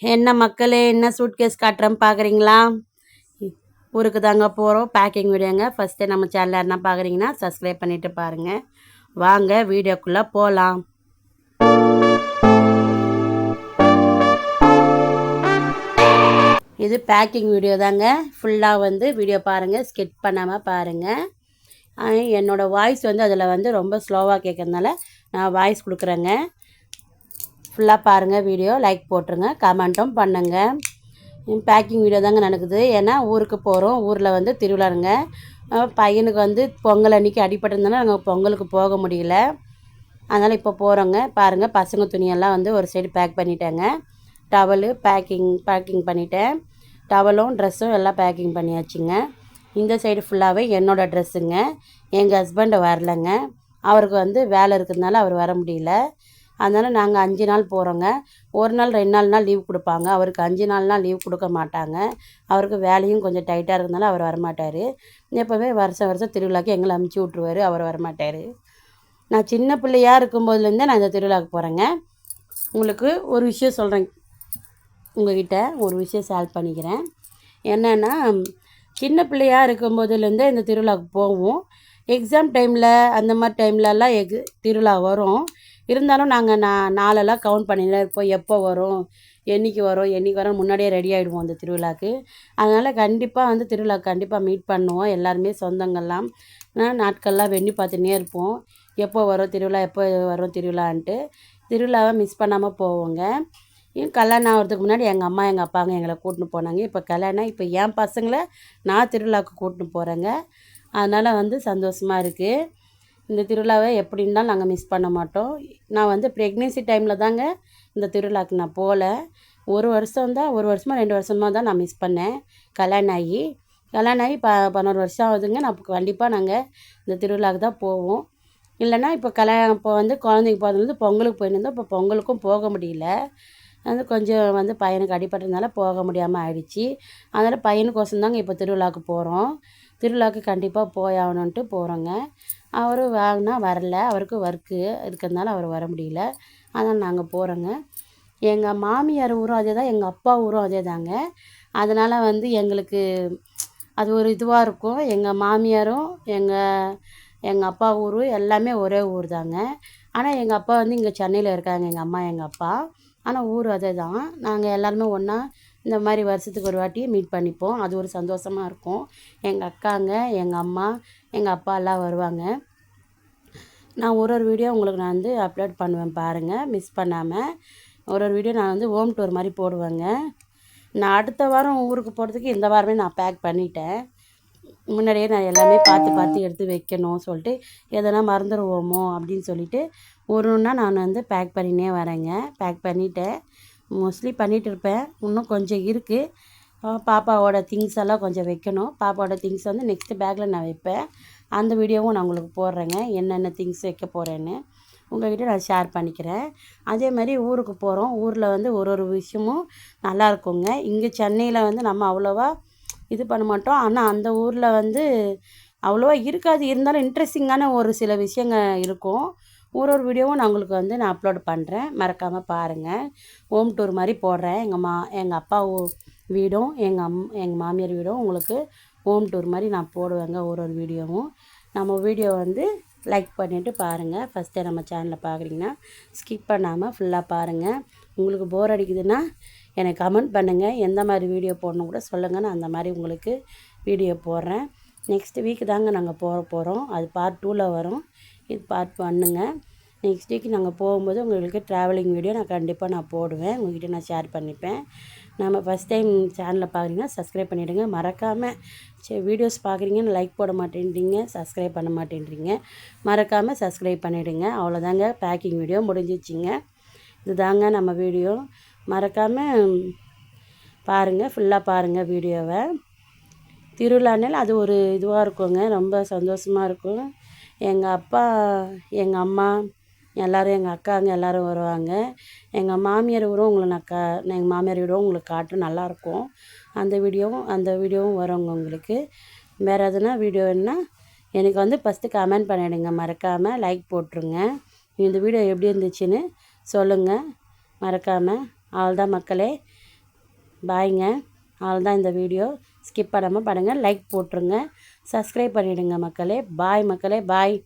என்ன மக்களே, என்ன சூட்கேஸ் காட்டுறேன் பார்க்குறீங்களா? ஊருக்கு தாங்க போகிறோம். பேக்கிங் வீடியோங்க. ஃபஸ்ட்டு நம்ம சேனல் யாருன்னா பார்க்குறீங்கன்னா சப்ஸ்கிரைப் பண்ணிவிட்டு பாருங்கள். வாங்க வீடியோக்குள்ளே போகலாம். இது பேக்கிங் வீடியோ தாங்க. ஃபுல்லாக வந்து வீடியோ பாருங்கள், ஸ்கிப் பண்ணாமல் பாருங்கள். என்னோடய வாய்ஸ் வந்து அதில் வந்து ரொம்ப ஸ்லோவாக கேட்குறதுனால நான் வாய்ஸ் கொடுக்குறேங்க. ஃபுல்லாக பாருங்கள் வீடியோ, லைக் போட்டுருங்க, கமெண்ட்டும் பண்ணுங்கள். பேக்கிங் வீடியோ தாங்க நடக்குது. ஏன்னா ஊருக்கு போகிறோம். ஊரில் வந்து திருவிழாங்க. பையனுக்கு வந்து பொங்கல் அன்றைக்கி அடிபட்டிருந்தனால நாங்கள் பொங்கலுக்கு போக முடியல. அதனால் இப்போ போகிறோங்க. பாருங்கள், பசங்க துணியெல்லாம் வந்து ஒரு சைடு பேக் பண்ணிட்டேங்க. டவலு பேக்கிங் பண்ணிட்டேன். டவலும் ட்ரெஸ்ஸும் எல்லாம் பேக்கிங் பண்ணியாச்சுங்க. இந்த சைடு ஃபுல்லாகவே என்னோடய ட்ரெஸ்ஸுங்க. எங்கள் ஹஸ்பண்டு வரலைங்க. அவருக்கு வந்து வேலை இருக்கிறதுனால அவர் வர முடியல. அதனால் நாங்கள் 5 நாள் போகிறோங்க. 1 நாள் 2 நாள்னால் லீவ் கொடுப்பாங்க. அவருக்கு 5 நாள்னால் லீவ் கொடுக்க மாட்டாங்க. அவருக்கு வேலையும் கொஞ்சம் டைட்டாக இருக்கிறதுனால அவர் வரமாட்டார். எப்போவுமே வருஷம் திருவிழாக்கு எங்களை அமுச்சு விட்ருவார். அவர் வரமாட்டார். நான் சின்ன பிள்ளையாக இருக்கும்போதுலேருந்தே நான் இந்த திருவிழாவுக்கு போகிறேங்க. உங்களுக்கு ஒரு விஷயம் சொல்கிறேன். உங்கள்கிட்ட ஒரு விஷயம் ஷேர் பண்ணிக்கிறேன். என்னென்னா, சின்ன பிள்ளையாக இருக்கும்போதுலேருந்தே இந்த திருவிழாவுக்கு போவோம். எக்ஸாம் டைமில் அந்த மாதிரி டைம்லலாம் திருவிழா வரும். இருந்தாலும் நாங்கள் நாளெல்லாம் கவுண்ட் பண்ணிதான் இருப்போம். எப்போ வரும், என்றைக்கு வரும் முன்னாடியே ரெடி ஆகிடுவோம் அந்த திருவிழாவுக்கு. அதனால் கண்டிப்பாக வந்து திருவிழாவுக்கு கண்டிப்பாக மீட் பண்ணுவோம். எல்லாருமே சொந்தங்கள்லாம் நாட்கள்லாம் வெண்ணி பார்த்துன்னே இருப்போம். எப்போ வரும் திருவிழான்ட்டு. திருவிழாவை மிஸ் பண்ணாமல் போவோங்க. கல்யாணம் ஆகிறதுக்கு முன்னாடி எங்கள் அம்மா எங்கள் அப்பாங்க எங்களை கூட்டின்னு போனாங்க. இப்போ கல்யாணம், இப்போ என் பசங்களை நான் திருவிழாவுக்கு கூட்டின்னு போகிறேங்க. அதனால் வந்து சந்தோஷமாக இருக்குது. இந்த திருவிழாவை எப்படி இருந்தாலும் நாங்கள் மிஸ் பண்ண மாட்டோம். நான் வந்து ப்ரெக்னென்சி டைமில் தாங்க இந்த திருவிழாவுக்கு நான் போகல. ஒரு வருஷமாக 2 வருஷமாக தான் நான் மிஸ் பண்ணேன். கல்யாணம் ஆகி 11 வருஷம் ஆகுதுங்க. நான் கண்டிப்பாக நாங்கள் இந்த திருவிழாவுக்கு தான் போவோம். இல்லைன்னா இப்போ இப்போ வந்து குழந்தைக்கு பிறந்தது பொங்கலுக்கு போயிருந்தோம். இப்போ பொங்கலுக்கும் போக முடியல. வந்து கொஞ்சம் வந்து பையனுக்கு அடிபட்டதுனால போக முடியாமல் ஆயிடுச்சு. அதனால் பையனுக்கோசம் தாங்க இப்போ திருவிழாவுக்கு போகிறோம். திருவிழாவுக்கு கண்டிப்பாக போயாகணுன்ட்டு போகிறோங்க. அவர் வாங்கினா வரல. அவருக்கு ஒர்க்கு இருக்கிறதுனால அவர் வர முடியல. அதனால் நாங்கள் போகிறோங்க. எங்கள் மாமியார் ஊரும் அதே தான், எங்கள் அப்பா ஊரும் அதே தாங்க. அதனால் வந்து எங்களுக்கு அது ஒரு இதுவாக இருக்கும். எங்கள் மாமியாரும் எங்கள் அப்பா ஊரும் எல்லாமே ஒரே ஊர் தாங்க. ஆனால் எங்கள் அப்பா வந்து இங்கே சென்னையில் இருக்காங்க, எங்கள் அம்மா எங்கள் அப்பா. ஆனால் ஊர் அதே தான். நாங்கள் எல்லாருமே ஒன்றா இந்த மாதிரி வருஷத்துக்கு ஒரு வாட்டி மீட் பண்ணிப்போம். அது ஒரு சந்தோஷமாக இருக்கும். எங்கள் அக்காங்க, எங்கள் அம்மா, எங்கள் அப்பா எல்லாம் வருவாங்க. நான் ஒரு வீடியோ உங்களுக்கு நான் வந்து அப்லோட் பண்ணுவேன் பாருங்கள், மிஸ் பண்ணாமல். ஒரு வீடியோ நான் வந்து ஹோம் டூர் மாதிரி போடுவேங்க. நான் அடுத்த வாரம் ஊருக்கு போகிறதுக்கு இந்த வாரமே நான் பேக் பண்ணிட்டேன். முன்னாடியே நான் எல்லாமே பார்த்து எடுத்து வைக்கணும் சொல்லிட்டு, எதனா மறந்துடுவோமோ அப்படின்னு சொல்லிட்டு ஒன்றா நான் வந்து பேக் பண்ணினே வரேங்க. பேக் பண்ணிட்டேன். மோஸ்ட்லி பண்ணிகிட்டு இருப்பேன். இன்னும் கொஞ்சம் இருக்குது. பாப்பாவோட திங்ஸ் எல்லாம் கொஞ்சம் வைக்கணும். பாப்பாவோட திங்ஸ் வந்து நெக்ஸ்ட்டு பேக்கில் நான் வைப்பேன். அந்த வீடியோவும் நான் உங்களுக்கு போடுறேங்க, என்னென்ன திங்ஸ் வைக்க போகிறேன்னு உங்கள்கிட்ட நான் ஷேர் பண்ணிக்கிறேன். அதே மாதிரி ஊருக்கு போகிறோம். ஊரில் வந்து ஒரு விஷயமும் நல்லாயிருக்குங்க. இங்கே சென்னையில் வந்து நம்ம அவ்வளோவா இது பண்ண மாட்டோம். ஆனால் அந்த ஊரில் வந்து அவ்வளோவா இருக்காது. இருந்தாலும் இன்ட்ரெஸ்டிங்கான ஒரு சில விஷயங்கள் இருக்கும். ஒரு வீடியோவும் நான் உங்களுக்கு வந்து நான் அப்லோட் பண்ணுறேன். மறக்காமல் பாருங்கள். ஹோம் டூர் மாதிரி போடுறேன். எங்கள் அப்பா வீடும் எங்கள் மாமியார் வீடும் உங்களுக்கு ஹோம் டூர் மாதிரி நான் போடுவேங்க. ஒரு வீடியோவும் நம்ம வீடியோ வந்து லைக் பண்ணிவிட்டு பாருங்கள். ஃபஸ்ட்டே நம்ம சேனலில் பார்க்குறீங்கன்னா ஸ்கிப் பண்ணாமல் ஃபுல்லாக பாருங்கள். உங்களுக்கு போர் அடிக்குதுன்னா எனக்கு கமெண்ட் பண்ணுங்கள். எந்த மாதிரி வீடியோ போடணும் கூட சொல்லுங்கள். நான் அந்த மாதிரி உங்களுக்கு வீடியோ போடுறேன். நெக்ஸ்ட் வீக் தாங்க நாங்கள் போகிறோம். அது பார்ட் 2ல் வரும். இது பார்ட் 1ங்க. நெக்ஸ்ட் வீக் நாங்கள் போகும்போது உங்களுக்கு ட்ராவலிங் வீடியோ நான் கண்டிப்பாக போடுவேன். உங்கள்கிட்ட நான் ஷேர் பண்ணிப்பேன். நம்ம ஃபஸ்ட் டைம் சேனலில் பார்க்குறீங்கன்னா சப்ஸ்கிரைப் பண்ணிவிடுங்க. மறக்காமல் வீடியோஸ் பார்க்குறீங்கன்னு லைக் போட மாட்டேன்றீங்க, சப்ஸ்கிரைப் பண்ண மாட்டேன்றீங்க. மறக்காமல் சப்ஸ்கிரைப் பண்ணிவிடுங்க. அவ்வளோதாங்க, பேக்கிங் வீடியோ முடிஞ்சிச்சிங்க. இதுதாங்க நம்ம வீடியோ. மறக்காமல் பாருங்கள், ஃபுல்லாக பாருங்கள் வீடியோவை. திருவிழானால அது ஒரு இதுவாக இருக்குங்க. ரொம்ப சந்தோஷமாக இருக்கும். எங்கள் அப்பா, எங்கள் அம்மா எல்லோரும், எங்கள் அக்காங்க எல்லோரும் வருவாங்க. எங்கள் மாமியார் ஊரும் எங்கள் மாமியார் வீடும் உங்களுக்கு காட்டும், நல்லாயிருக்கும். அந்த வீடியோவும் வருங்க உங்களுக்கு. வேறு எதுனா வீடியோ வேணுன்னா எனக்கு வந்து ஃபஸ்ட்டு கமெண்ட் பண்ணிவிடுங்க. மறக்காமல் லைக் போட்டுருங்க. இந்த வீடியோ எப்படி இருந்துச்சுன்னு சொல்லுங்கள் மறக்காமல். அவ்வளோதான் மக்களே. பாய்ங்க. அவ்வளோதான் இந்த வீடியோ. ஸ்கிப் பண்ணாமல் பாருங்கள். லைக் போட்டுருங்க. சப்ஸ்கிரைப் பண்ணிவிடுங்க மக்களே. பாய் மக்களே, பாய்.